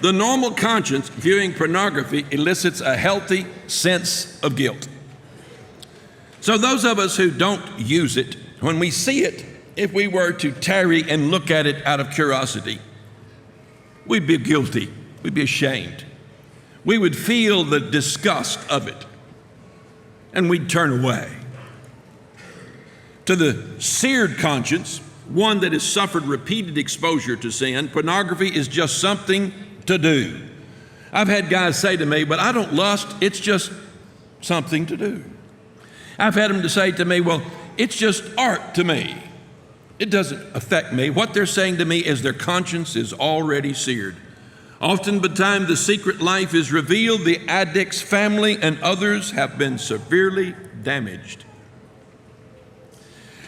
The normal conscience viewing pornography elicits a healthy sense of guilt. So those of us who don't use it, when we see it, if we were to tarry and look at it out of curiosity, we'd be guilty, we'd be ashamed. We would feel the disgust of it, and we'd turn away. To the seared conscience, one that has suffered repeated exposure to sin, pornography is just something to do. I've had guys say to me, but I don't lust, it's just something to do. I've had them to say to me, well, it's just art to me. It doesn't affect me. What they're saying to me is their conscience is already seared. Often by the time the secret life is revealed, the addict's family and others have been severely damaged.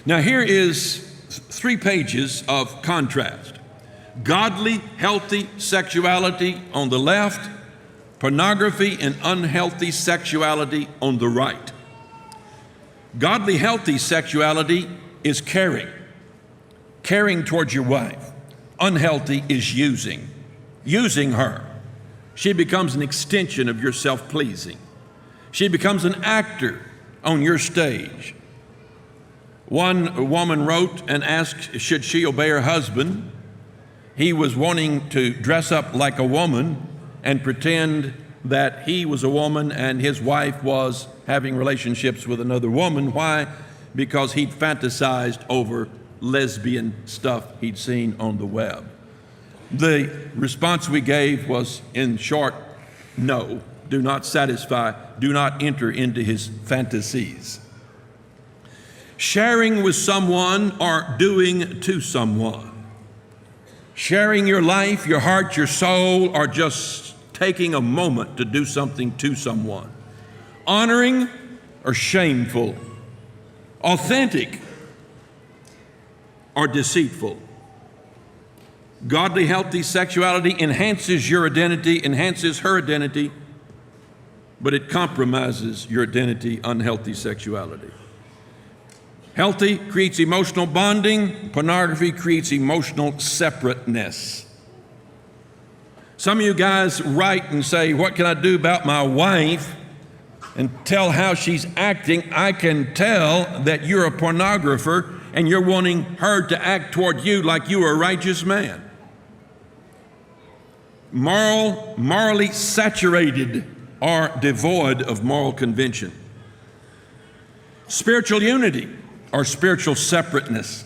Now here is 3 pages of contrast. Godly, healthy sexuality on the left, pornography and unhealthy sexuality on the right. Godly, healthy sexuality is caring towards your wife. Unhealthy is using her. She becomes an extension of your self-pleasing. She becomes an actor on your stage. One woman wrote and asked, should she obey her husband? He was wanting to dress up like a woman and pretend that he was a woman and his wife was having relationships with another woman. Why? Because he'd fantasized over lesbian stuff he'd seen on the web. The response we gave was, in short, no, do not satisfy, do not enter into his fantasies. Sharing with someone or doing to someone. Sharing your life, your heart, your soul, or just taking a moment to do something to someone. Honoring or shameful. Authentic or deceitful. Godly, healthy sexuality enhances your identity, enhances her identity, but it compromises your identity, unhealthy sexuality. Healthy creates emotional bonding. Pornography creates emotional separateness. Some of you guys write and say, what can I do about my wife? And tell how she's acting. I can tell that you're a pornographer and you're wanting her to act toward you like you are a righteous man. Morally saturated or devoid of moral convention. Spiritual unity or spiritual separateness.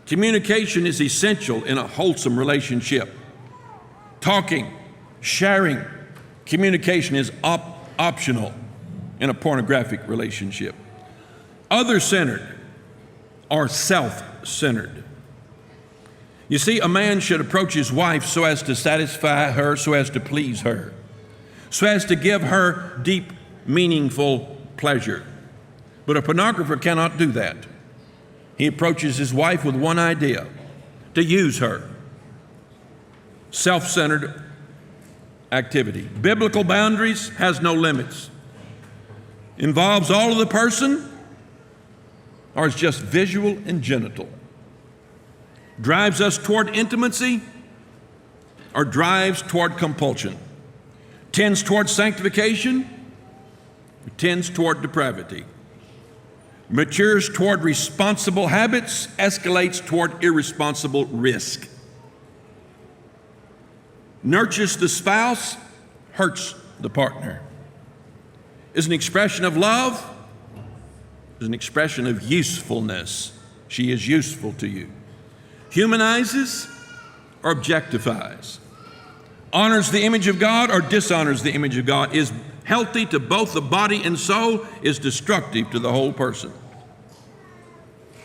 Communication is essential in a wholesome relationship. Talking, sharing, communication is optional in a pornographic relationship. Other-centered or self-centered. You see, a man should approach his wife so as to satisfy her, so as to please her, so as to give her deep, meaningful pleasure. But a pornographer cannot do that. He approaches his wife with one idea, to use her. Self-centered activity. Biblical boundaries has no limits. Involves all of the person or is just visual and genital. Drives us toward intimacy or drives toward compulsion. Tends toward sanctification or tends toward depravity. Matures toward responsible habits, escalates toward irresponsible risk. Nurtures the spouse, hurts the partner. Is an expression of love, is an expression of usefulness. She is useful to you. Humanizes or objectifies. Honors the image of God or dishonors the image of God. Is healthy to both the body and soul, is destructive to the whole person.